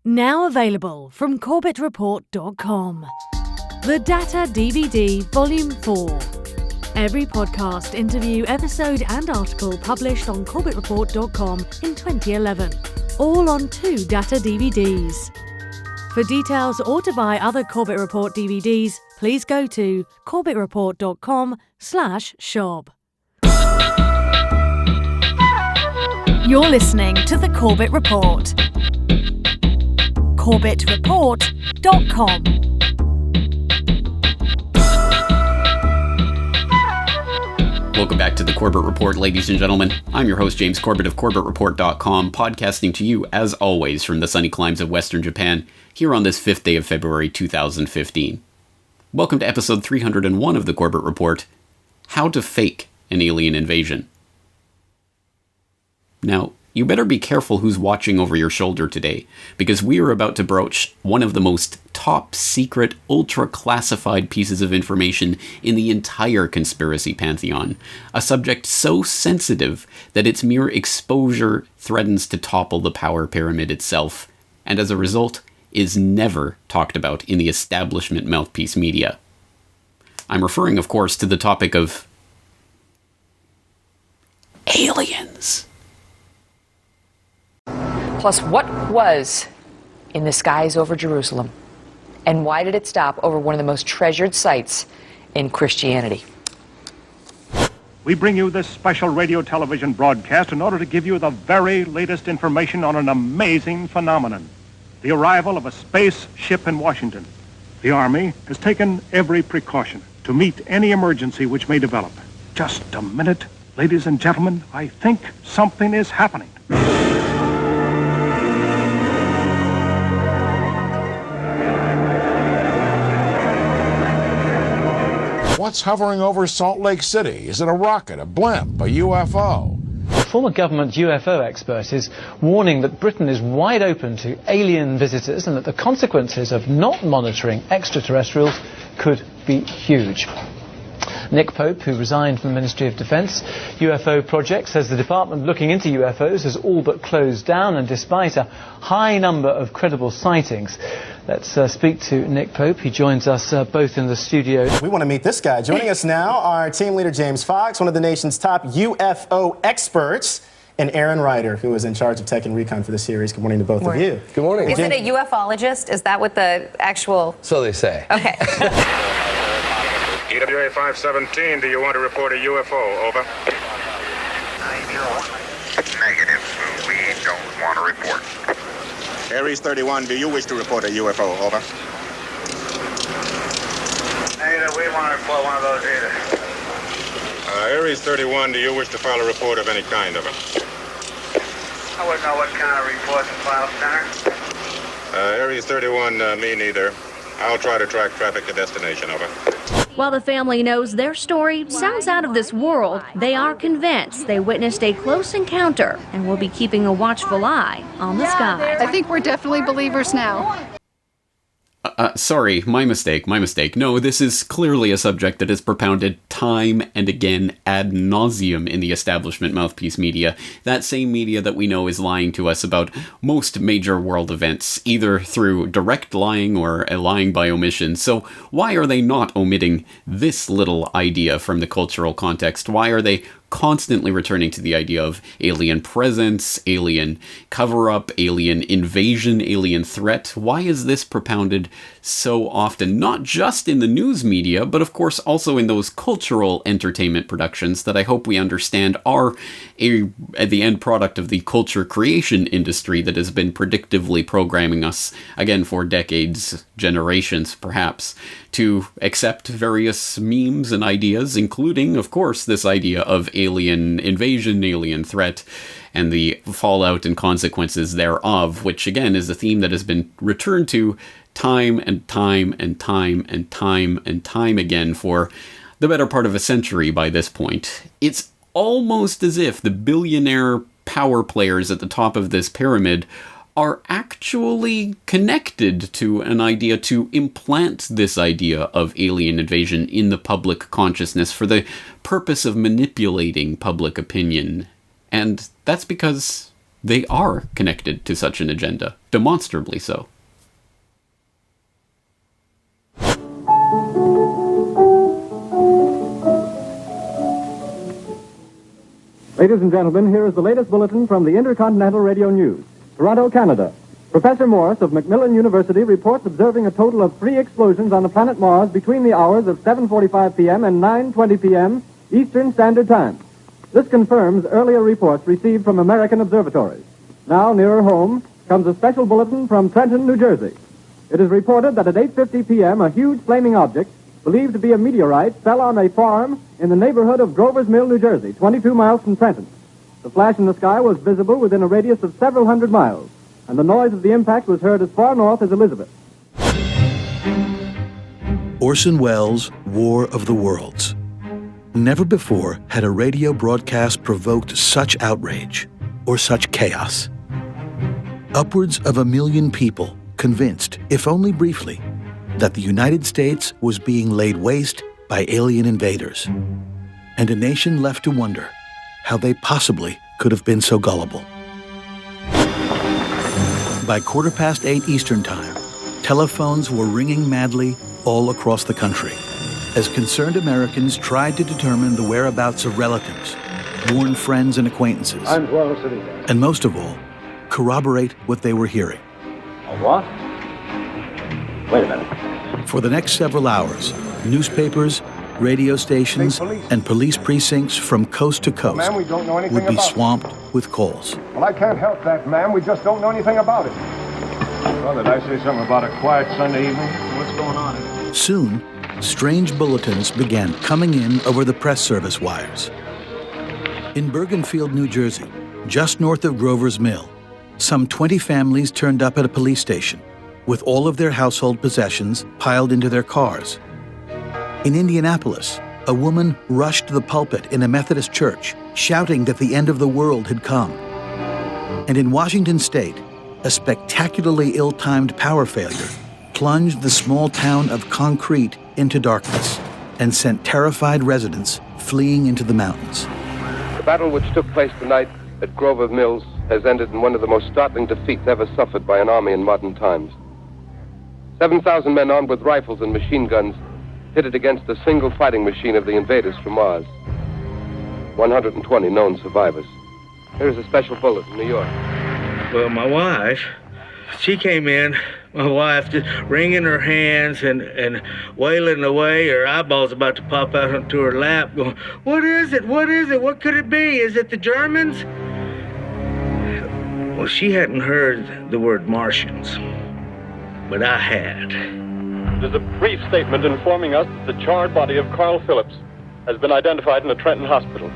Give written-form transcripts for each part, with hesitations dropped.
Now available from CorbettReport.com. The Data DVD Volume 4. Every podcast, interview, episode and article published on CorbettReport.com in 2011. All on 2 data DVDs. For details or to buy other Corbett Report DVDs, please go to CorbettReport.com/shop. You're listening to The Corbett Report. CorbettReport.com. Welcome back to the Corbett Report, ladies and gentlemen. I'm your host, James Corbett of CorbettReport.com, podcasting to you, as always, from the sunny climes of Western Japan, here on this 5th day of February 2015. Welcome to episode 301 of the Corbett Report, How to Fake an Alien Invasion. Now, you better be careful who's watching over your shoulder today, because we are about to broach one of the most top-secret, ultra-classified pieces of information in the entire conspiracy pantheon, a subject so sensitive that its mere exposure threatens to topple the power pyramid itself, and as a result, is never talked about in the establishment mouthpiece media. I'm referring, of course, to the topic of aliens. Plus, what was in the skies over Jerusalem? And why did it stop over one of the most treasured sites in Christianity? We bring you this special radio television broadcast in order to give you the very latest information on an amazing phenomenon, the arrival of a space ship in Washington. The Army has taken every precaution to meet any emergency which may develop. Just a minute, ladies and gentlemen, I think something is happening. What's hovering over Salt Lake City? Is it a rocket, a blimp, a UFO? A former government UFO expert is warning that Britain is wide open to alien visitors and that the consequences of not monitoring extraterrestrials could be huge. Nick Pope, who resigned from the Ministry of Defence UFO project, says the department looking into UFOs has all but closed down, and despite a high number of credible sightings. Let's speak to Nick Pope. He joins us both in the studio. We want to meet this guy. Joining us now, our team leader James Fox, one of the nation's top UFO experts, and Aaron Ryder, who is in charge of tech and recon for the series. Good morning to both of you. Good morning. Is it a ufologist? Is that what the actual... So they say. Okay. EWA 517, do you want to report a UFO? Over. Negative. We don't want to report. Aries 31, do you wish to report a UFO? Over. Negative. We want to report one of those either. Aries 31, do you wish to file a report of any kind? Over. I wouldn't know what kind of report to file, Center. Aries 31, me neither. I'll try to track traffic to destination. Over. While the family knows their story sounds out of this world, they are convinced they witnessed a close encounter and will be keeping a watchful eye on the sky. I think we're definitely believers now. Sorry, my mistake. No, this is clearly a subject that is propounded time and again ad nauseum in the establishment mouthpiece media. That same media that we know is lying to us about most major world events, either through direct lying or lying by omission. So why are they not omitting this little idea from the cultural context? Why are they constantly returning to the idea of alien presence, alien cover-up, alien invasion, alien threat? Why is this propounded so often, not just in the news media, but of course also in those cultural entertainment productions that I hope we understand are the end product of the culture creation industry that has been predictively programming us, again for decades, generations perhaps, to accept various memes and ideas, including, of course, this idea of alien invasion, alien threat, and the fallout and consequences thereof, which again is a theme that has been returned to time and time and time and time and time again for the better part of a century by this point. It's almost as if the billionaire power players at the top of this pyramid are actually connected to an idea to implant this idea of alien invasion in the public consciousness for the purpose of manipulating public opinion. And that's because they are connected to such an agenda, demonstrably so. Ladies and gentlemen, here is the latest bulletin from the Intercontinental Radio News. Toronto, Canada. Professor Morris of Macmillan University reports observing a total of 3 explosions on the planet Mars between the hours of 7:45 p.m. and 9:20 p.m. Eastern Standard Time. This confirms earlier reports received from American observatories. Now, nearer home, comes a special bulletin from Trenton, New Jersey. It is reported that at 8:50 p.m., a huge flaming object, believed to be a meteorite, fell on a farm in the neighborhood of Grover's Mill, New Jersey, 22 miles from Trenton. The flash in the sky was visible within a radius of several hundred miles, and the noise of the impact was heard as far north as Elizabeth. Orson Welles' War of the Worlds. Never before had a radio broadcast provoked such outrage or such chaos. Upwards of 1 million people convinced, if only briefly, that the United States was being laid waste by alien invaders, and a nation left to wonder how they possibly could have been so gullible. By 8:15 Eastern Time, telephones were ringing madly all across the country as concerned Americans tried to determine the whereabouts of relatives, warn friends and acquaintances, and most of all, corroborate what they were hearing. A what? Wait a minute. For the next several hours, newspapers, radio stations, and police precincts from coast to coast Ma'am, we don't know anything would be about it. swamped with calls. Well, I can't help that, ma'am. We just don't know anything about it. Well, did I say something about a quiet Sunday evening? What's going on? Soon, strange bulletins began coming in over the press service wires. In Bergenfield, New Jersey, just north of Grover's Mill, some 20 families turned up at a police station with all of their household possessions piled into their cars. In Indianapolis, a woman rushed to the pulpit in a Methodist church, shouting that the end of the world had come. And in Washington State, a spectacularly ill-timed power failure plunged the small town of Concrete into darkness and sent terrified residents fleeing into the mountains. The battle which took place tonight at Grover Mills has ended in one of the most startling defeats ever suffered by an army in modern times. 7,000 men armed with rifles and machine guns pitted against the single fighting machine of the invaders from Mars. 120 known survivors. Here's a special bullet from New York. Well, my wife, she came in, my wife just wringing her hands and wailing away, her eyeballs about to pop out onto her lap, going, "What is it? What is it? What could it be? Is it the Germans?" Well, she hadn't heard the word Martians, but I had. There's a brief statement informing us that the charred body of Carl Phillips has been identified in a Trenton hospital.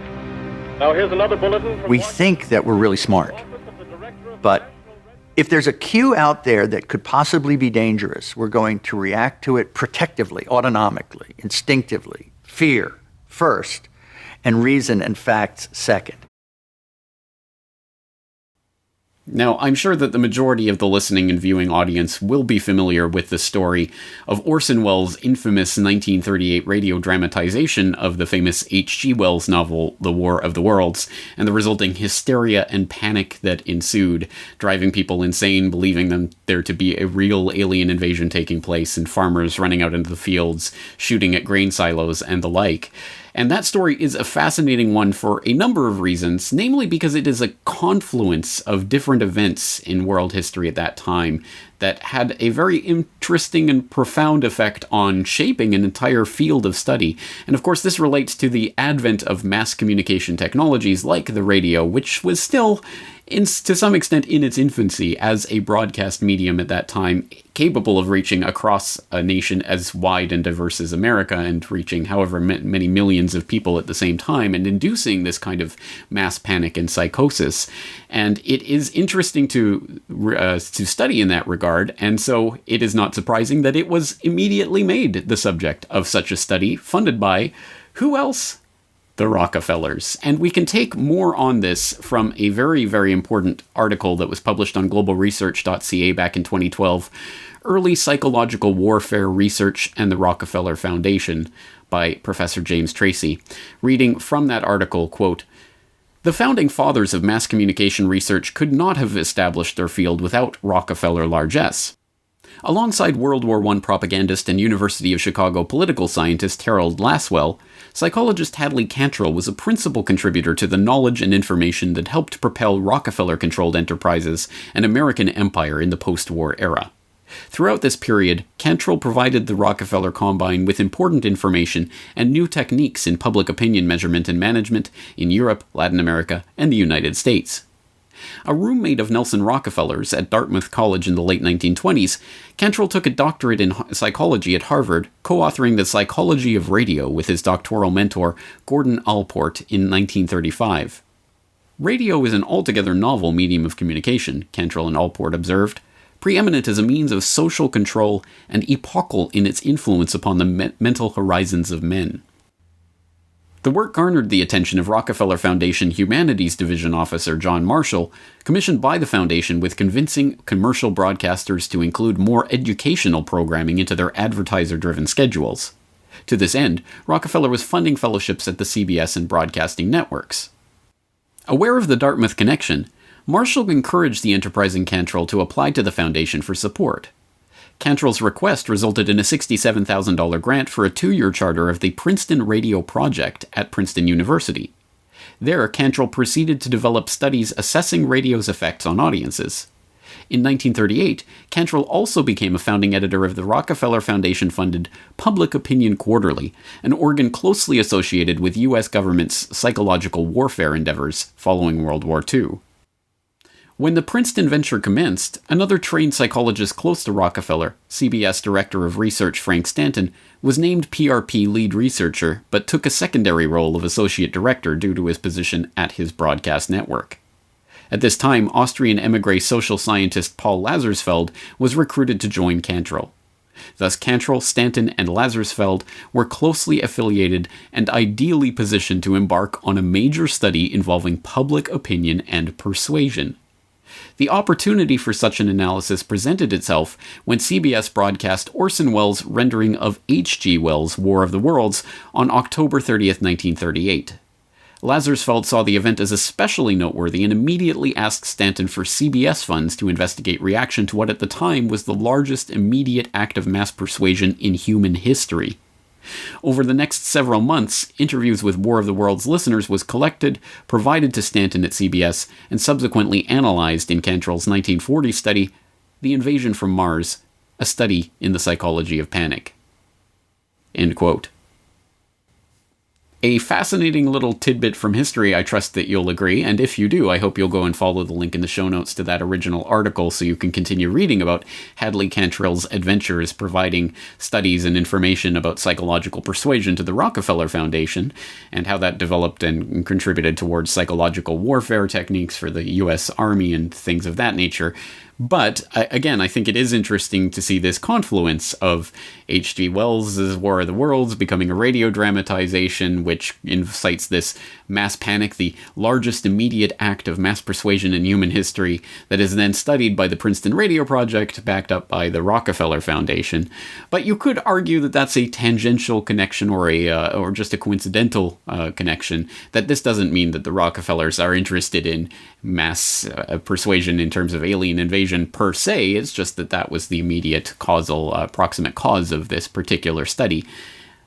Now here's another bulletin from We think that we're really smart, but if there's a cue out there that could possibly be dangerous, we're going to react to it protectively, autonomically, instinctively, fear first, and reason and facts second. Now, I'm sure that the majority of the listening and viewing audience will be familiar with the story of Orson Welles' infamous 1938 radio dramatization of the famous H.G. Wells novel, The War of the Worlds, and the resulting hysteria and panic that ensued, driving people insane, believing them there to be a real alien invasion taking place, and farmers running out into the fields, shooting at grain silos, and the like. And that story is a fascinating one for a number of reasons, namely because it is a confluence of different events in world history at that time that had a very interesting and profound effect on shaping an entire field of study. And of course, this relates to the advent of mass communication technologies like the radio, which was still, to some extent, in its infancy as a broadcast medium at that time, capable of reaching across a nation as wide and diverse as America and reaching however many millions of people at the same time and inducing this kind of mass panic and psychosis. And it is interesting to study in that regard, and so it is not surprising that it was immediately made the subject of such a study, funded by who else? The Rockefellers. And we can take more on this from a very, very important article that was published on globalresearch.ca back in 2012, Early Psychological Warfare Research and the Rockefeller Foundation, by Professor James Tracy. Reading from that article, quote, The founding fathers of mass communication research could not have established their field without Rockefeller largesse. Alongside World War I propagandist and University of Chicago political scientist Harold Lasswell, psychologist Hadley Cantrell was a principal contributor to the knowledge and information that helped propel Rockefeller-controlled enterprises and American empire in the post-war era. Throughout this period, Cantrell provided the Rockefeller Combine with important information and new techniques in public opinion measurement and management in Europe, Latin America, and the United States. A roommate of Nelson Rockefeller's at Dartmouth College in the late 1920s, Cantrell took a doctorate in psychology at Harvard, co-authoring The Psychology of Radio with his doctoral mentor, Gordon Allport, in 1935. Radio is an altogether novel medium of communication, Cantrell and Allport observed, preeminent as a means of social control and epochal in its influence upon the mental horizons of men. The work garnered the attention of Rockefeller Foundation Humanities Division officer John Marshall, commissioned by the foundation with convincing commercial broadcasters to include more educational programming into their advertiser-driven schedules. To this end, Rockefeller was funding fellowships at the CBS and broadcasting networks. Aware of the Dartmouth connection, Marshall encouraged the enterprising Cantrell to apply to the foundation for support. Cantrell's request resulted in a $67,000 grant for a 2-year charter of the Princeton Radio Project at Princeton University. There, Cantrell proceeded to develop studies assessing radio's effects on audiences. In 1938, Cantrell also became a founding editor of the Rockefeller Foundation-funded Public Opinion Quarterly, an organ closely associated with U.S. government's psychological warfare endeavors following World War II. When the Princeton venture commenced, another trained psychologist close to Rockefeller, CBS Director of Research Frank Stanton, was named PRP lead researcher, but took a secondary role of associate director due to his position at his broadcast network. At this time, Austrian émigré social scientist Paul Lazarsfeld was recruited to join Cantrell. Thus Cantrell, Stanton, and Lazarsfeld were closely affiliated and ideally positioned to embark on a major study involving public opinion and persuasion. The opportunity for such an analysis presented itself when CBS broadcast Orson Welles' rendering of H.G. Wells' War of the Worlds on October 30th, 1938. Lazarsfeld saw the event as especially noteworthy and immediately asked Stanton for CBS funds to investigate reaction to what at the time was the largest immediate act of mass persuasion in human history. Over the next several months, interviews with War of the Worlds listeners was collected, provided to Stanton at CBS, and subsequently analyzed in Cantrell's 1940 study, The Invasion from Mars, a study in the psychology of panic. End quote. A fascinating little tidbit from history, I trust that you'll agree, and if you do, I hope you'll go and follow the link in the show notes to that original article so you can continue reading about Hadley Cantrell's adventures providing studies and information about psychological persuasion to the Rockefeller Foundation, and how that developed and contributed towards psychological warfare techniques for the U.S. Army and things of that nature. But, again, I think it is interesting to see this confluence of H.G. Wells' War of the Worlds becoming a radio dramatization, which incites this mass panic, the largest immediate act of mass persuasion in human history, that is then studied by the Princeton Radio Project, backed up by the Rockefeller Foundation. But you could argue that that's a tangential connection or just a coincidental connection, that this doesn't mean that the Rockefellers are interested in mass persuasion in terms of alien invasion per se. It's just that that was the immediate causal, proximate cause of this particular study.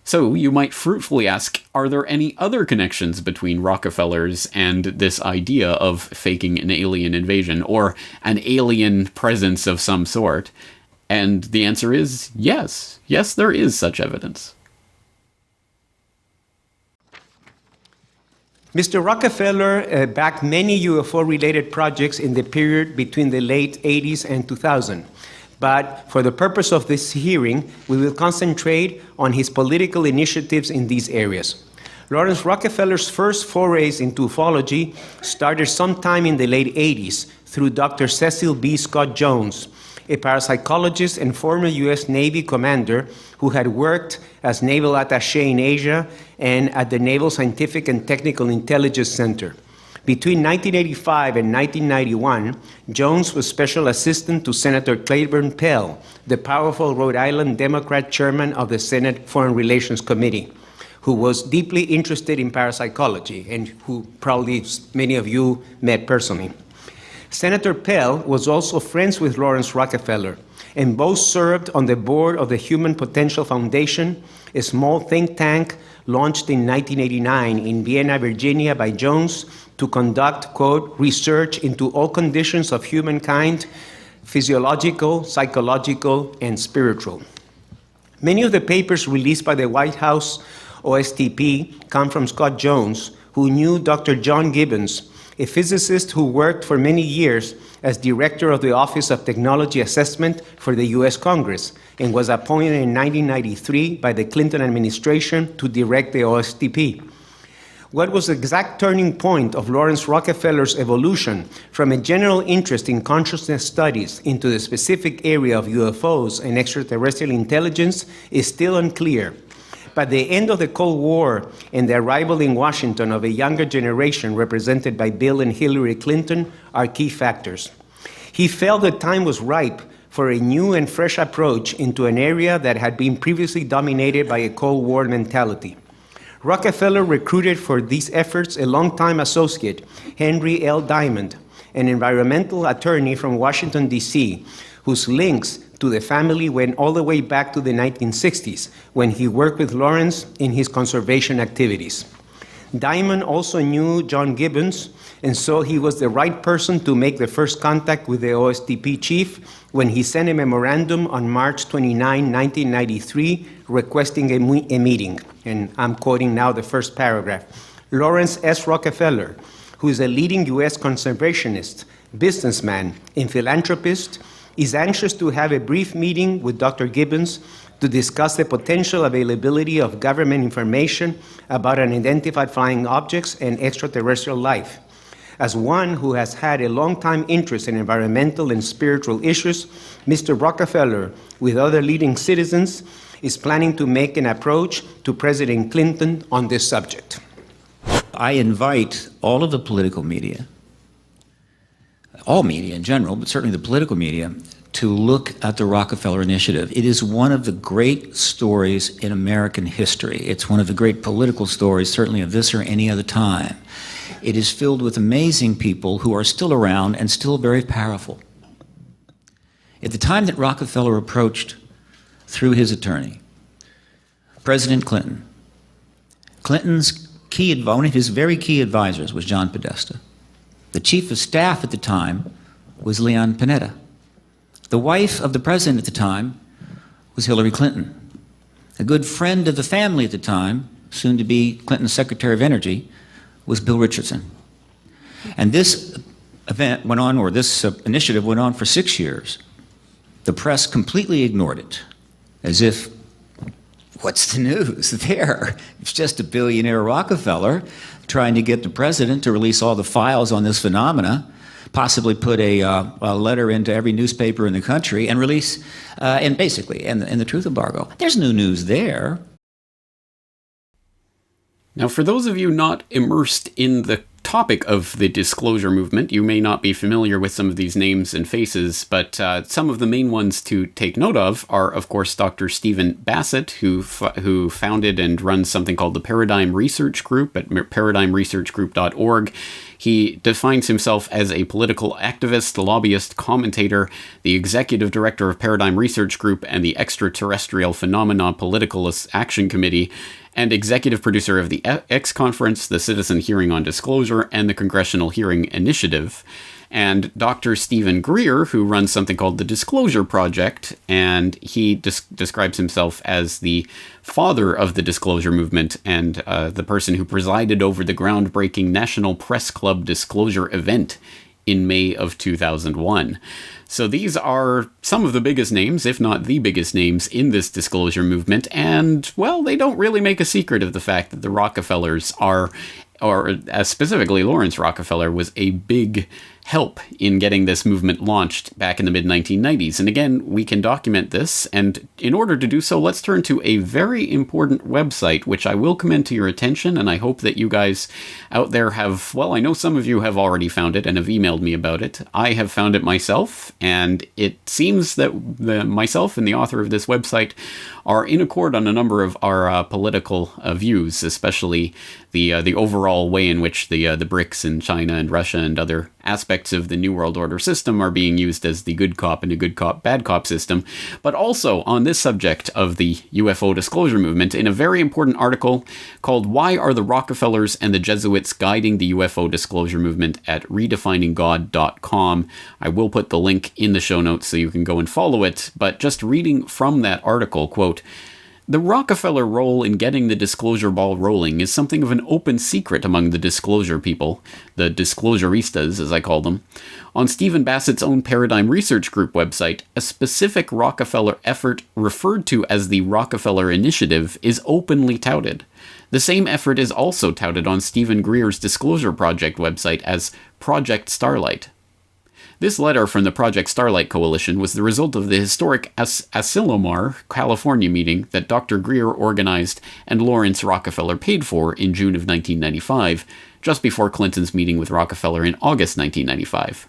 So you might fruitfully ask, are there any other connections between Rockefellers and this idea of faking an alien invasion or an alien presence of some sort? And the answer is yes. Yes, there is such evidence. Mr. Rockefeller backed many UFO-related projects in the period between the late 80s and 2000. But for the purpose of this hearing, we will concentrate on his political initiatives in these areas. Lawrence Rockefeller's first forays into ufology started sometime in the late 80s through Dr. Cecil B. Scott Jones, a parapsychologist and former U.S. Navy commander who had worked as naval attaché in Asia and at the Naval Scientific and Technical Intelligence Center. Between 1985 and 1991, Jones was special assistant to Senator Claiborne Pell, the powerful Rhode Island Democrat chairman of the Senate Foreign Relations Committee, who was deeply interested in parapsychology and who probably many of you met personally. Senator Pell was also friends with Lawrence Rockefeller, and both served on the board of the Human Potential Foundation, a small think tank launched in 1989 in Vienna, Virginia by Jones to conduct, quote, research into all conditions of humankind, physiological, psychological, and spiritual. Many of the papers released by the White House OSTP come from Scott Jones, who knew Dr. John Gibbons, a physicist who worked for many years as director of the Office of Technology Assessment for the U.S. Congress and was appointed in 1993 by the Clinton administration to direct the OSTP. What was the exact turning point of Lawrence Rockefeller's evolution from a general interest in consciousness studies into the specific area of UFOs and extraterrestrial intelligence is still unclear. But the end of the Cold War and the arrival in Washington of a younger generation represented by Bill and Hillary Clinton are key factors. He felt the time was ripe for a new and fresh approach into an area that had been previously dominated by a Cold War mentality. Rockefeller recruited for these efforts a longtime associate, Henry L. Diamond, an environmental attorney from Washington, D.C., whose links to the family went all the way back to the 1960s, when he worked with Lawrence in his conservation activities. Diamond also knew John Gibbons, and so he was the right person to make the first contact with the OSTP chief when he sent a memorandum on March 29, 1993, requesting a meeting. And I'm quoting now the first paragraph. Lawrence S. Rockefeller, who is a leading U.S. conservationist, businessman, and philanthropist, is anxious to have a brief meeting with Dr. Gibbons to discuss the potential availability of government information about unidentified flying objects and extraterrestrial life. As one who has had a long-time interest in environmental and spiritual issues, Mr. Rockefeller, with other leading citizens, is planning to make an approach to President Clinton on this subject. I invite all of the political media, all media in general, but certainly the political media, to look at the Rockefeller Initiative. It is one of the great stories in American history. It's one of the great political stories, certainly of this or any other time. It is filled with amazing people who are still around and still very powerful. At the time that Rockefeller approached, through his attorney, President Clinton, Clinton's one of his very key advisors was John Podesta. The chief of staff at the time was Leon Panetta. The wife of the president at the time was Hillary Clinton. A good friend of the family at the time, soon to be Clinton's Secretary of Energy, was Bill Richardson. And this event went on, or this initiative went on for 6 years. The press completely ignored it, as if, what's the news there? It's just a billionaire Rockefeller trying to get the president to release all the files on this phenomena, possibly put a letter into every newspaper in the country and release, and the truth embargo. There's no news there. Now, for those of you not immersed in the topic of the disclosure movement, you may not be familiar with some of these names and faces, but some of the main ones to take note of are, of course, Dr. Stephen Bassett, who founded and runs something called the Paradigm Research Group at paradigmresearchgroup.org. He defines himself as a political activist, lobbyist, commentator, the executive director of Paradigm Research Group and the Extraterrestrial Phenomena Political Action Committee, and executive producer of the X Conference, the Citizen Hearing on Disclosure, and the Congressional Hearing Initiative. And Dr. Stephen Greer, who runs something called the Disclosure Project, and he describes himself as the father of the disclosure movement and the person who presided over the groundbreaking National Press Club disclosure event in May of 2001. So these are some of the biggest names, if not the biggest names, in this disclosure movement, and, well, they don't really make a secret of the fact that the Rockefellers are, or specifically Lawrence Rockefeller, was a big help in getting this movement launched back in the mid-1990s. And again, we can document this, and in order to do so, let's turn to a very important website, which I will commend to your attention, and I hope that you guys out there have, well, I know some of you have already found it and have emailed me about it. I have found it myself, and it seems that myself and the author of this website are in accord on a number of our political views, especially the overall way in which the BRICS and China and Russia and other aspects of the New World Order system are being used as the good cop and a good cop, bad cop system, but also on this subject of the UFO disclosure movement in a very important article called "Why Are the Rockefellers and the Jesuits Guiding the UFO Disclosure Movement" at redefininggod.com. I will put the link in the show notes so you can go and follow it, but just reading from that article, quote, "The Rockefeller role in getting the disclosure ball rolling is something of an open secret among the disclosure people, the disclosuristas, as I call them. On Stephen Bassett's own Paradigm Research Group website, a specific Rockefeller effort referred to as the Rockefeller Initiative is openly touted. The same effort is also touted on Stephen Greer's Disclosure Project website as Project Starlight. This letter from the Project Starlight Coalition was the result of the historic Asilomar, California meeting that Dr. Greer organized and Lawrence Rockefeller paid for in June of 1995, just before Clinton's meeting with Rockefeller in August 1995.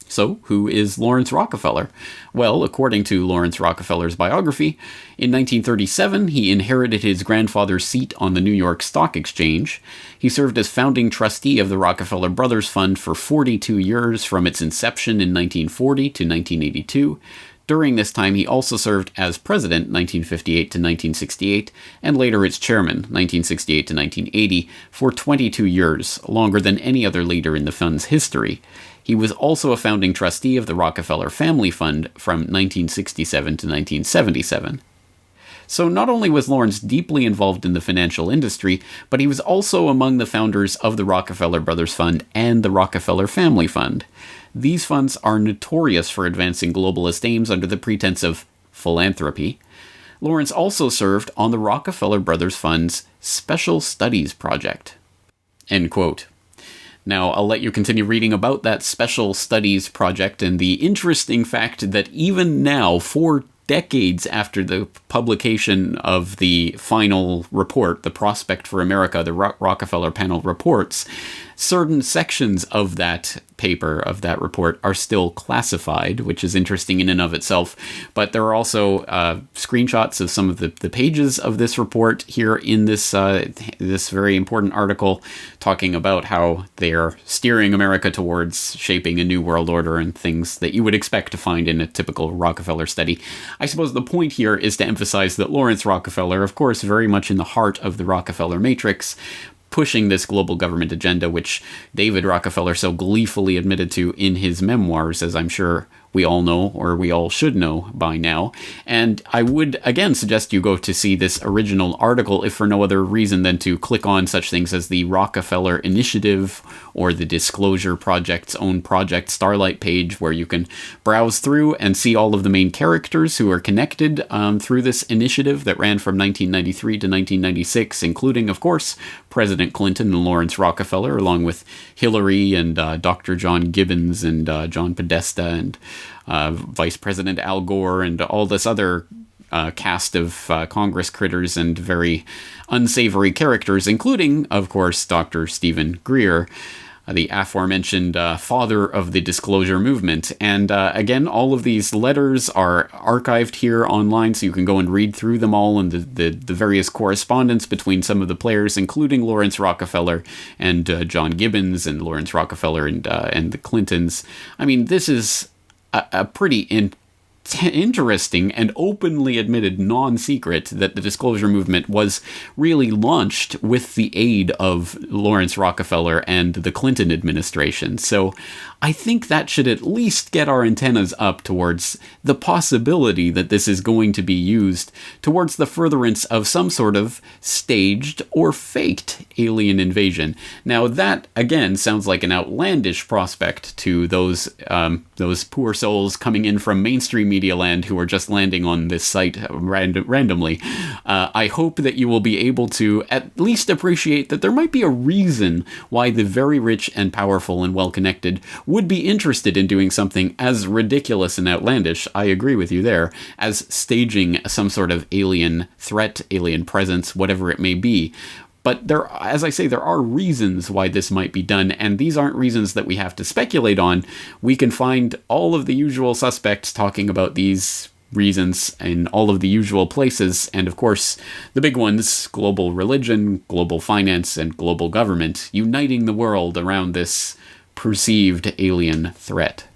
So, who is Lawrence Rockefeller? Well, according to Lawrence Rockefeller's biography, in 1937 he inherited his grandfather's seat on the New York Stock Exchange. He served as founding trustee of the Rockefeller Brothers Fund for 42 years from its inception in 1940 to 1982. During this time, he also served as president 1958 to 1968, and later its chairman 1968 to 1980, for 22 years, longer than any other leader in the fund's history. He was also a founding trustee of the Rockefeller Family Fund from 1967 to 1977. So not only was Lawrence deeply involved in the financial industry, but he was also among the founders of the Rockefeller Brothers Fund and the Rockefeller Family Fund. These funds are notorious for advancing globalist aims under the pretense of philanthropy. Lawrence also served on the Rockefeller Brothers Fund's Special Studies Project." End quote. Now, I'll let you continue reading about that Special Studies Project and the interesting fact that even now, 4 decades after the publication of the final report, the Prospect for America, the Rockefeller Panel reports, certain sections of that paper, of that report, are still classified, which is interesting in and of itself. But there are also screenshots of some of the pages of this report here in this this very important article, talking about how they are steering America towards shaping a new world order and things that you would expect to find in a typical Rockefeller study. I suppose the point here is to emphasize that Lawrence Rockefeller, of course, very much in the heart of the Rockefeller matrix, pushing this global government agenda, which David Rockefeller so gleefully admitted to in his memoirs, as I'm sure we all know, or we all should know by now. And I would, again, suggest you go to see this original article, if for no other reason than to click on such things as the Rockefeller Initiative or the Disclosure Project's own Project Starlight page, where you can browse through and see all of the main characters who are connected through this initiative that ran from 1993 to 1996, including, of course, President Clinton and Lawrence Rockefeller, along with Hillary and Dr. John Gibbons and John Podesta and Vice President Al Gore and all this other cast of Congress critters and very unsavory characters, including, of course, Dr. Stephen Greer, the aforementioned father of the disclosure movement. And again, all of these letters are archived here online, so you can go and read through them all, and the various correspondence between some of the players, including Lawrence Rockefeller and John Gibbons and Lawrence Rockefeller and the Clintons. I mean, this is a pretty interesting and openly admitted non-secret that the disclosure movement was really launched with the aid of Lawrence Rockefeller and the Clinton administration. So I think that should at least get our antennas up towards the possibility that this is going to be used towards the furtherance of some sort of staged or faked alien invasion. Now that, again, sounds like an outlandish prospect to those poor souls coming in from mainstream media land who are just landing on this site randomly, I hope that you will be able to at least appreciate that there might be a reason why the very rich and powerful and well-connected would be interested in doing something as ridiculous and outlandish, I agree with you there, as staging some sort of alien threat, alien presence, whatever it may be. But there, as I say, there are reasons why this might be done, and these aren't reasons that we have to speculate on. We can find all of the usual suspects talking about these reasons in all of the usual places, and of course, the big ones, global religion, global finance, and global government, uniting the world around this perceived alien threat.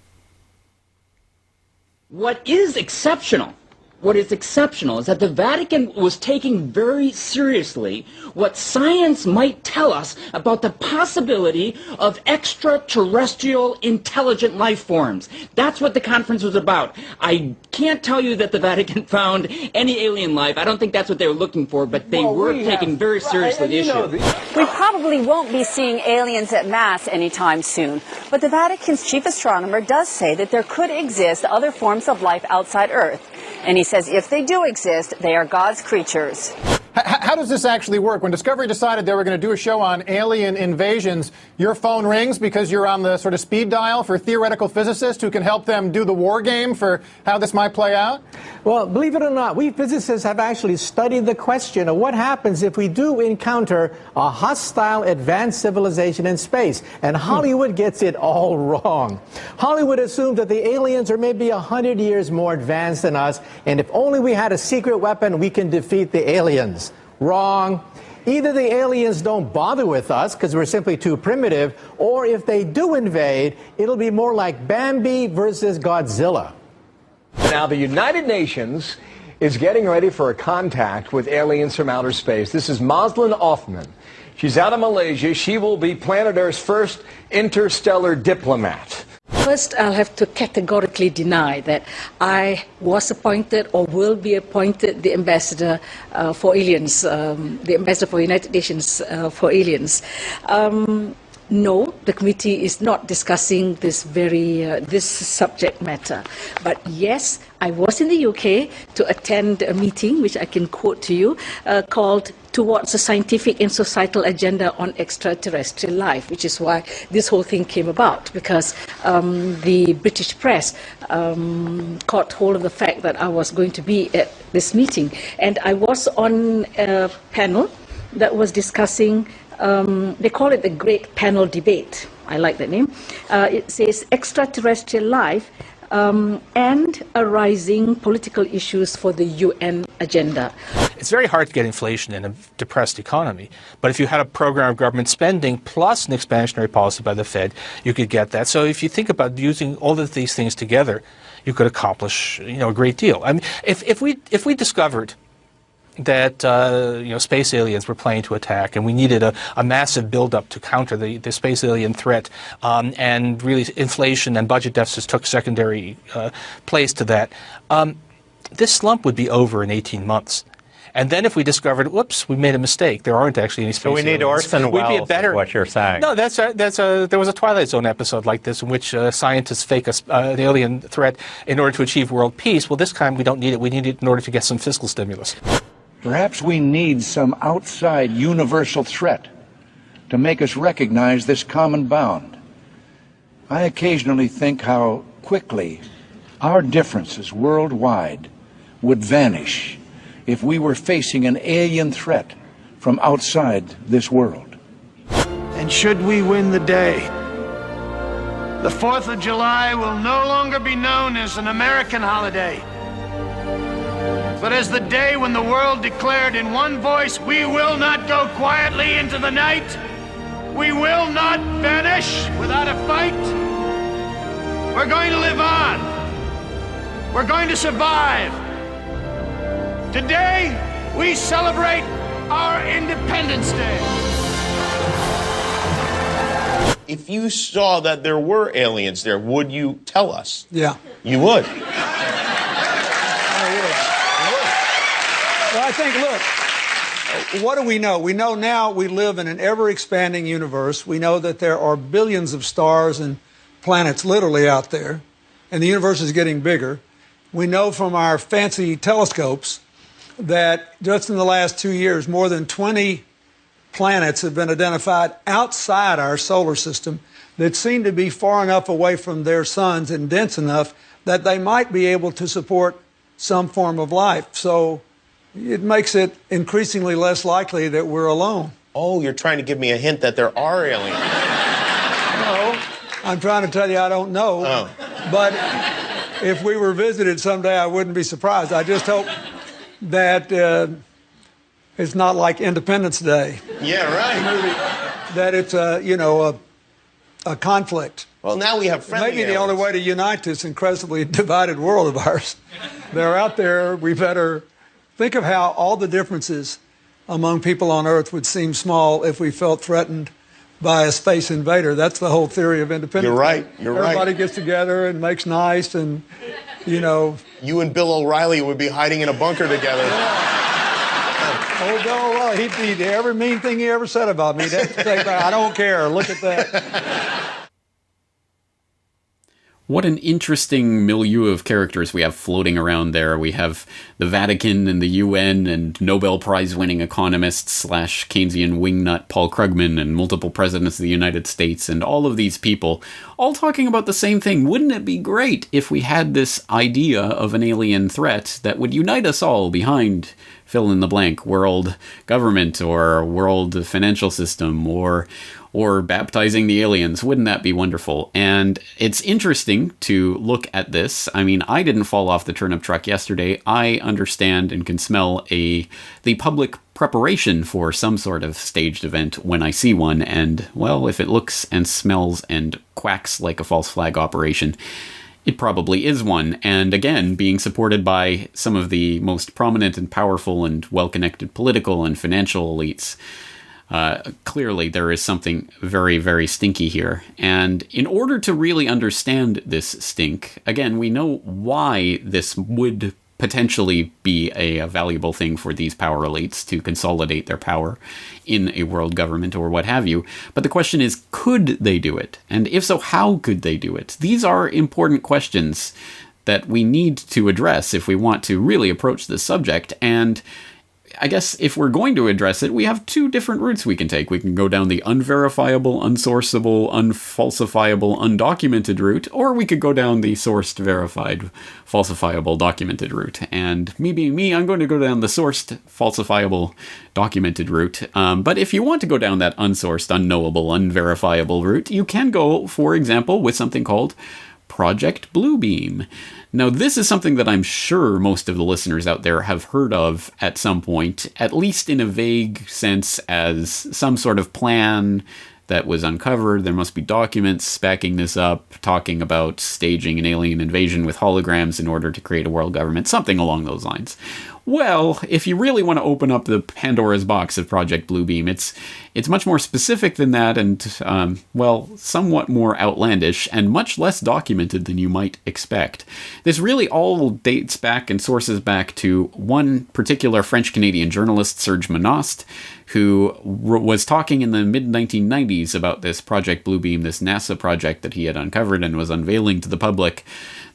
What is exceptional is that the Vatican was taking very seriously what science might tell us about the possibility of extraterrestrial intelligent life forms. That's what the conference was about. I can't tell you that the Vatican found any alien life. I don't think that's what they were looking for, but they were taking very seriously the issue. We probably won't be seeing aliens en masse anytime soon, but the Vatican's chief astronomer does say that there could exist other forms of life outside Earth. And he says if they do exist, they are God's creatures. How does this actually work? When Discovery decided they were going to do a show on alien invasions, your phone rings because you're on the sort of speed dial for theoretical physicists who can help them do the war game for how this might play out? Well, believe it or not, we physicists have actually studied the question of what happens if we do encounter a hostile advanced civilization in space. And Hollywood gets it all wrong. Hollywood assumes that the aliens are maybe 100 years more advanced than us, and if only we had a secret weapon, we can defeat the aliens. Wrong. Either the aliens don't bother with us because we're simply too primitive, or if they do invade, it'll be more like Bambi versus Godzilla. Now, the United Nations is getting ready for a contact with aliens from outer space. This is Moslin Othman. She's out of Malaysia. She will be planet Earth's first interstellar diplomat. First, I'll have to categorically deny that I was appointed or will be appointed the ambassador for aliens, the ambassador for United Nations for aliens. No, the committee is not discussing this this subject matter. But yes, I was in the UK to attend a meeting, which I can quote to you, called Towards a Scientific and Societal Agenda on Extraterrestrial Life, which is why this whole thing came about, because the British press caught hold of the fact that I was going to be at this meeting. And I was on a panel that was discussing, they call it the Great Panel Debate. I like that name. It says extraterrestrial life and arising political issues for the UN agenda. It's very hard to get inflation in a depressed economy, but if you had a program of government spending plus an expansionary policy by the Fed, you could get that. So if you think about using all of these things together, you could accomplish, a great deal. I mean, if we discovered that space aliens were planning to attack, and we needed a massive buildup to counter the space alien threat, and really inflation and budget deficits took secondary place to that, this slump would be over in 18 months. And then if we discovered, whoops, we made a mistake, there aren't actually any space aliens. So we need orphan wells, is what you're saying. No, there was a Twilight Zone episode like this in which scientists fake the alien threat in order to achieve world peace. Well, this time we don't need it. We need it in order to get some fiscal stimulus. Perhaps we need some outside universal threat to make us recognize this common bound. I occasionally think how quickly our differences worldwide would vanish if we were facing an alien threat from outside this world. And should we win the day, the 4th of July will no longer be known as an American holiday, but as the day when the world declared in one voice, we will not go quietly into the night. We will not vanish without a fight. We're going to live on. We're going to survive. Today, we celebrate our Independence Day. If you saw that there were aliens there, would you tell us? Yeah. You would? Well, I think, look, what do we know? We know now we live in an ever-expanding universe. We know that there are billions of stars and planets literally out there, and the universe is getting bigger. we know from our fancy telescopes that just in the last 2 years, more than 20 planets have been identified outside our solar system that seem to be far enough away from their suns and dense enough that they might be able to support some form of life. So it makes it increasingly less likely that we're alone. Oh, you're trying to give me a hint that there are aliens. No, I'm trying to tell you I don't know. Oh. But if we were visited someday, I wouldn't be surprised. I just hope that it's not like Independence Day. Yeah, right. That it's a conflict. Well, now we have friendly Maybe the only way to unite this incredibly divided world of ours. They're out there. We better think of how all the differences among people on Earth would seem small if we felt threatened by a space invader. That's the whole theory of independence. You're right. Everybody gets together and makes nice and, You and Bill O'Reilly would be hiding in a bunker together. Oh, Bill O'Reilly, he'd every mean thing he ever said about me. I don't care. Look at that. What an interesting milieu of characters we have floating around there. We have the Vatican and the UN and Nobel Prize-winning economists / Keynesian wingnut Paul Krugman and multiple presidents of the United States and all of these people all talking about the same thing. Wouldn't it be great if we had this idea of an alien threat that would unite us all behind fill in the blank, world government or world financial system or baptizing the aliens? Wouldn't that be wonderful? And it's interesting to look at this. I mean, I didn't fall off the turnip truck yesterday. I understand and can smell the public preparation for some sort of staged event when I see one. And, well, if it looks and smells and quacks like a false flag operation, it probably is one. And again, being supported by some of the most prominent and powerful and well-connected political and financial elites. Clearly, there is something very, very stinky here. And in order to really understand this stink, again, we know why this would potentially be a valuable thing for these power elites to consolidate their power in a world government or what have you. But the question is, could they do it? And if so, how could they do it? These are important questions that we need to address if we want to really approach this subject. And I guess if we're going to address it, we have two different routes we can take. We can go down the unverifiable, unsourceable, unfalsifiable, undocumented route, or we could go down the sourced, verified, falsifiable, documented route. And me being me, I'm going to go down the sourced, falsifiable, documented route. But if you want to go down that unsourced, unknowable, unverifiable route, you can go, for example, with something called Project Bluebeam. Now, this is something that I'm sure most of the listeners out there have heard of at some point, at least in a vague sense as some sort of plan that was uncovered. There must be documents backing this up, talking about staging an alien invasion with holograms in order to create a world government, something along those lines. Well, if you really want to open up the Pandora's box of Project Bluebeam, it's much more specific than that and, somewhat more outlandish and much less documented than you might expect. This really all dates back and sources back to one particular French-Canadian journalist, Serge Monast, who was talking in the mid-1990s about this Project Bluebeam, this NASA project that he had uncovered and was unveiling to the public,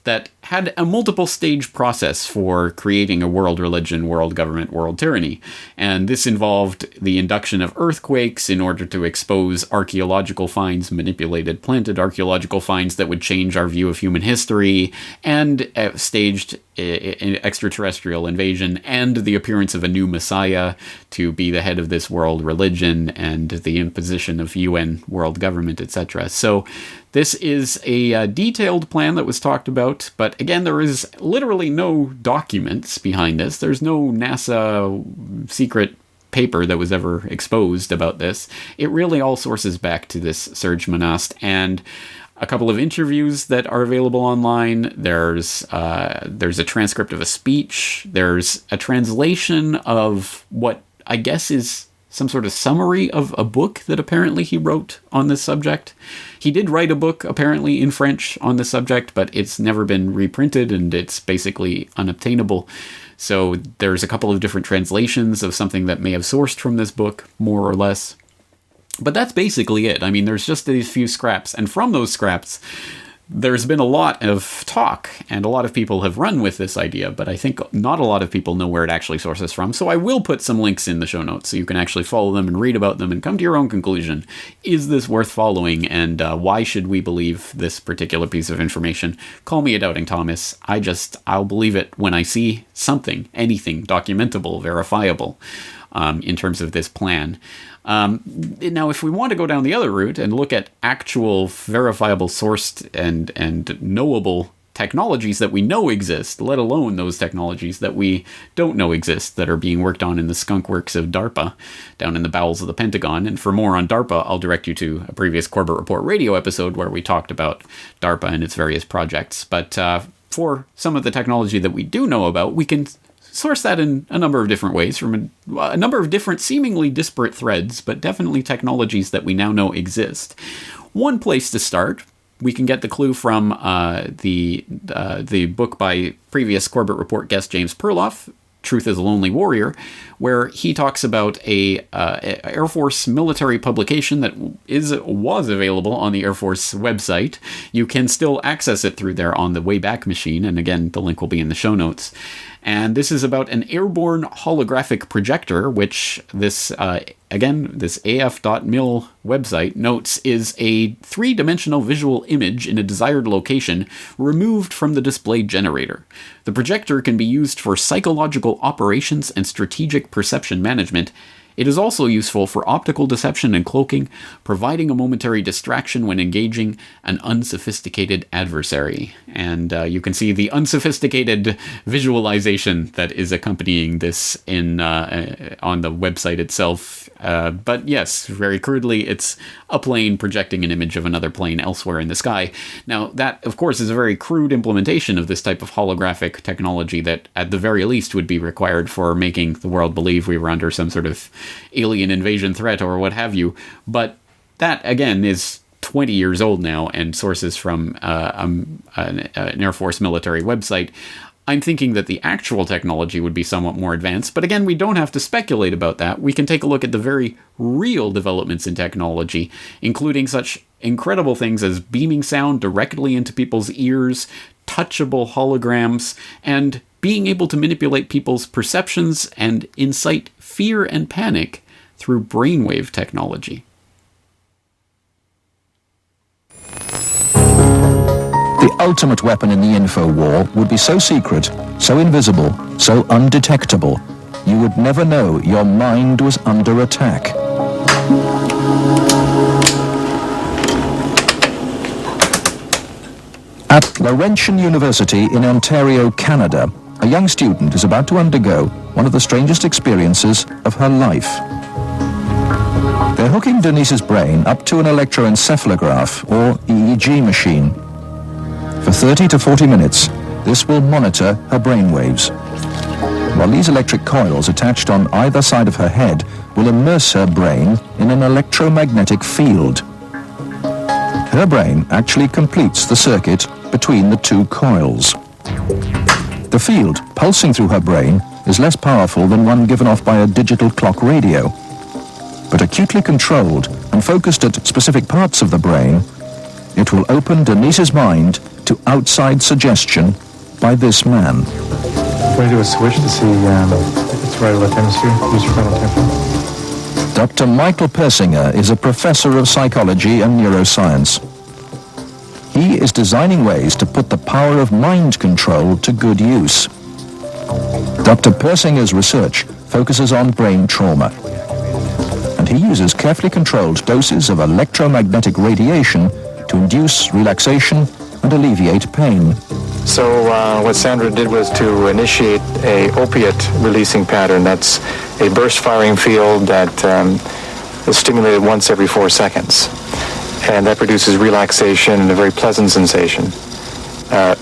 that had a multiple stage process for creating a world religion, world government, world tyranny. And this involved the induction of earthquakes in order to expose archaeological finds, manipulated, planted archaeological finds that would change our view of human history, and staged an extraterrestrial invasion and the appearance of a new messiah to be the head of this world religion and the imposition of UN world government, etc. So this is a detailed plan that was talked about, but again, there is literally no documents behind this. There's no NASA secret paper that was ever exposed about this. It really all sources back to this Serge Monast and a couple of interviews that are available online. There's a transcript of a speech. There's a translation of what I guess is some sort of summary of a book that apparently he wrote on this subject. He did write a book, apparently, in French on this subject, but it's never been reprinted and it's basically unobtainable. So there's a couple of different translations of something that may have sourced from this book, more or less. But that's basically it. I mean, there's just these few scraps, and from those scraps, There's been a lot of talk, and a lot of people have run with this idea, but I think not a lot of people know where it actually sources from. So I will put some links in the show notes so you can actually follow them and read about them and come to your own conclusion. Is this worth following, and why should we believe this particular piece of information? Call me a doubting Thomas. I'll believe it when I see something, anything documentable, verifiable, in terms of this plan. Now, if we want to go down the other route and look at actual verifiable sourced and knowable technologies that we know exist, let alone those technologies that we don't know exist that are being worked on in the skunk works of DARPA down in the bowels of the Pentagon. And for more on DARPA, I'll direct you to a previous Corbett Report radio episode where we talked about DARPA and its various projects. But for some of the technology that we do know about, we can source that in a number of different ways from a number of different seemingly disparate threads, but definitely technologies that we now know exist. One place to start, we can get the clue from the book by previous Corbett Report guest James Perloff, Truth is a Lonely Warrior, where he talks about a Air Force military publication that was available on the Air Force website. You can still access it through there on the Wayback Machine, and again, the link will be in the show notes. And this is about an airborne holographic projector, which this af.mil website notes is a three-dimensional visual image in a desired location removed from the display generator. The projector can be used for psychological operations and strategic perception management. It is also useful for optical deception and cloaking, providing a momentary distraction when engaging an unsophisticated adversary. And you can see the unsophisticated visualization that is accompanying this on the website itself. But yes, very crudely, it's a plane projecting an image of another plane elsewhere in the sky. Now, that, of course, is a very crude implementation of this type of holographic technology that, at the very least, would be required for making the world believe we were under some sort of alien invasion threat or what have you. But that, again, is 20 years old now and sources from an Air Force military website. I'm thinking that the actual technology would be somewhat more advanced, but again, we don't have to speculate about that. We can take a look at the very real developments in technology, including such incredible things as beaming sound directly into people's ears, touchable holograms, and being able to manipulate people's perceptions and incite fear and panic through brainwave technology. The ultimate weapon in the info war would be so secret, so invisible, so undetectable, you would never know your mind was under attack. At Laurentian University in Ontario, Canada, a young student is about to undergo one of the strangest experiences of her life. They're hooking Denise's brain up to an electroencephalograph, or EEG machine. For 30 to 40 minutes, this will monitor her brainwaves, while these electric coils attached on either side of her head will immerse her brain in an electromagnetic field. Her brain actually completes the circuit between the two coils. The field pulsing through her brain is less powerful than one given off by a digital clock radio, but acutely controlled and focused at specific parts of the brain, it will open Denise's mind to outside suggestion by this man. We're going to do a switch to see if it's right or left hemisphere. Use your frontal temporal. Dr. Michael Persinger is a professor of psychology and neuroscience. He is designing ways to put the power of mind control to good use. Dr. Persinger's research focuses on brain trauma, and he uses carefully controlled doses of electromagnetic radiation to induce relaxation and alleviate pain. So what Sandra did was to initiate a opiate releasing pattern. That's a burst firing field that is stimulated once every 4 seconds. And that produces relaxation and a very pleasant sensation.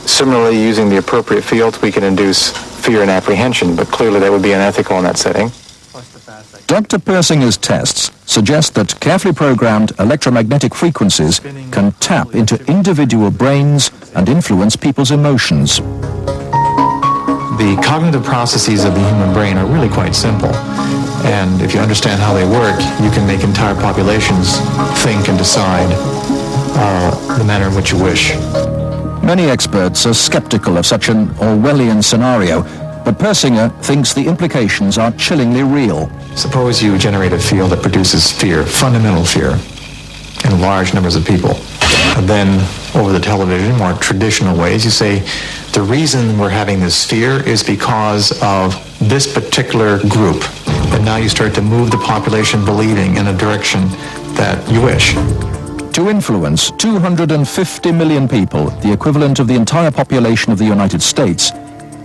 Similarly, using the appropriate field, we can induce fear and apprehension, but clearly that would be unethical in that setting. Dr. Persinger's tests suggest that carefully programmed electromagnetic frequencies can tap into individual brains and influence people's emotions. The cognitive processes of the human brain are really quite simple. And if you understand how they work, you can make entire populations think and decide the manner in which you wish. Many experts are skeptical of such an Orwellian scenario, but Persinger thinks the implications are chillingly real. Suppose you generate a field that produces fear, fundamental fear, in large numbers of people. And then, over the television, more traditional ways, you say, the reason we're having this fear is because of this particular group. And now you start to move the population believing in a direction that you wish. To influence 250 million people, the equivalent of the entire population of the United States,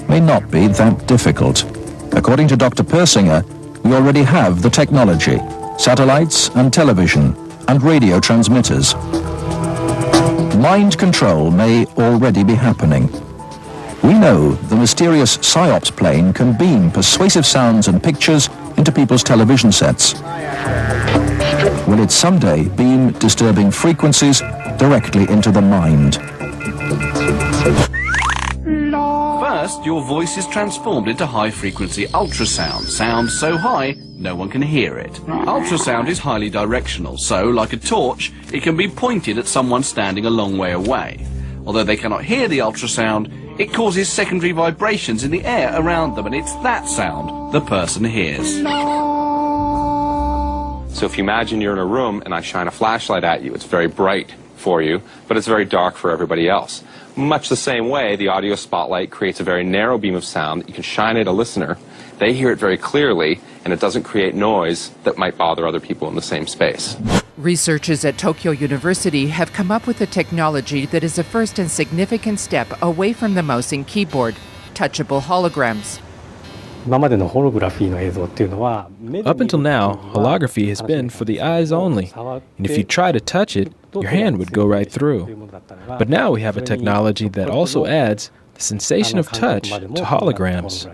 may not be that difficult. According to Dr. Persinger, we already have the technology, satellites and television and radio transmitters. Mind control may already be happening. We know the mysterious PSYOPs plane can beam persuasive sounds and pictures into people's television sets. Will it someday beam disturbing frequencies directly into the mind? First, your voice is transformed into high-frequency ultrasound. Sound so high, no one can hear it. Ultrasound is highly directional, so, like a torch, it can be pointed at someone standing a long way away. Although they cannot hear the ultrasound, it causes secondary vibrations in the air around them, and it's that sound the person hears. So if you imagine you're in a room and I shine a flashlight at you, it's very bright for you, but it's very dark for everybody else. Much the same way, the audio spotlight creates a very narrow beam of sound that you can shine at a listener. They hear it very clearly, and it doesn't create noise that might bother other people in the same space. Researchers at Tokyo University have come up with a technology that is a first and significant step away from the mouse and keyboard, touchable holograms. Up until now, holography has been for the eyes only, and if you try to touch it, your hand would go right through. But now we have a technology that also adds the sensation of touch to holograms.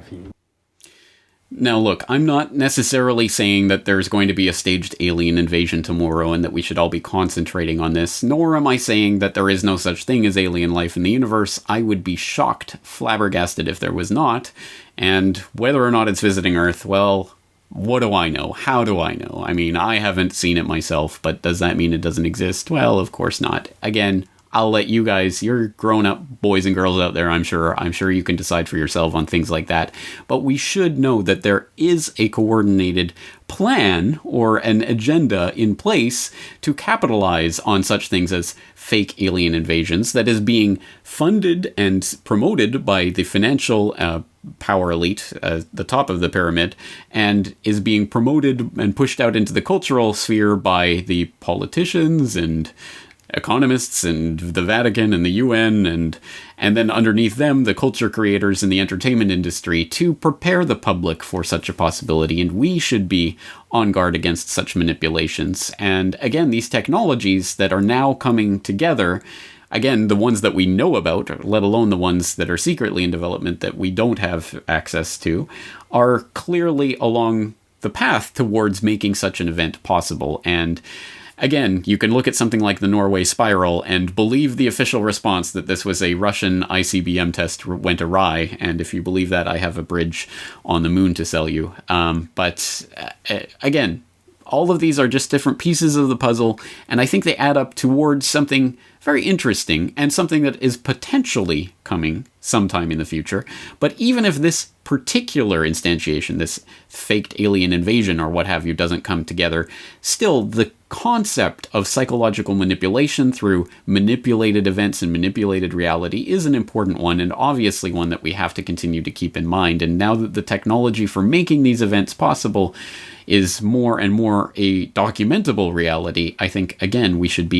Now look, I'm not necessarily saying that there's going to be a staged alien invasion tomorrow and that we should all be concentrating on this, nor am I saying that there is no such thing as alien life in the universe. I would be shocked, flabbergasted if there was not, and whether or not it's visiting Earth, well, what do I know? How do I know? I mean, I haven't seen it myself, but does that mean it doesn't exist? Well, of course not. Again, I'll let you guys, you're grown-up boys and girls out there, I'm sure you can decide for yourself on things like that. But we should know that there is a coordinated plan or an agenda in place to capitalize on such things as fake alien invasions that is being funded and promoted by the financial power elite, the top of the pyramid, and is being promoted and pushed out into the cultural sphere by the politicians and economists and the Vatican and the UN and then underneath them the culture creators in the entertainment industry to prepare the public for such a possibility, and we should be on guard against such manipulations. And again, these technologies that are now coming together, again, the ones that we know about, let alone the ones that are secretly in development that we don't have access to, are clearly along the path towards making such an event possible. And again, you can look at something like the Norway spiral and believe the official response that this was a Russian ICBM test went awry, and if you believe that, I have a bridge on the moon to sell you. But again, all of these are just different pieces of the puzzle, and I think they add up towards something very interesting and something that is potentially coming sometime in the future. But even if this particular instantiation, this faked alien invasion or what have you, doesn't come together, still the concept of psychological manipulation through manipulated events and manipulated reality is an important one, and obviously one that we have to continue to keep in mind. And now that the technology for making these events possible is more and more a documentable reality, I think, again, we should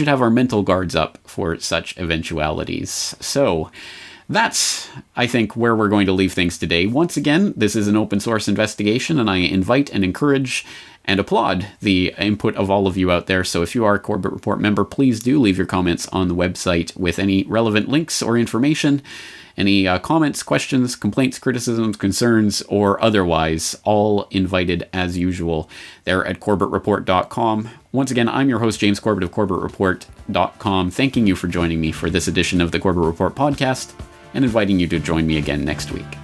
have our mental guards up for such eventualities. So that's, I think, where we're going to leave things today. Once again, this is an open source investigation, and I invite and encourage and applaud the input of all of you out there. So if you are a Corbett Report member, please do leave your comments on the website with any relevant links or information. Any comments, questions, complaints, criticisms, concerns, or otherwise, all invited as usual there at CorbettReport.com. Once again, I'm your host, James Corbett of CorbettReport.com, thanking you for joining me for this edition of the Corbett Report podcast, and inviting you to join me again next week.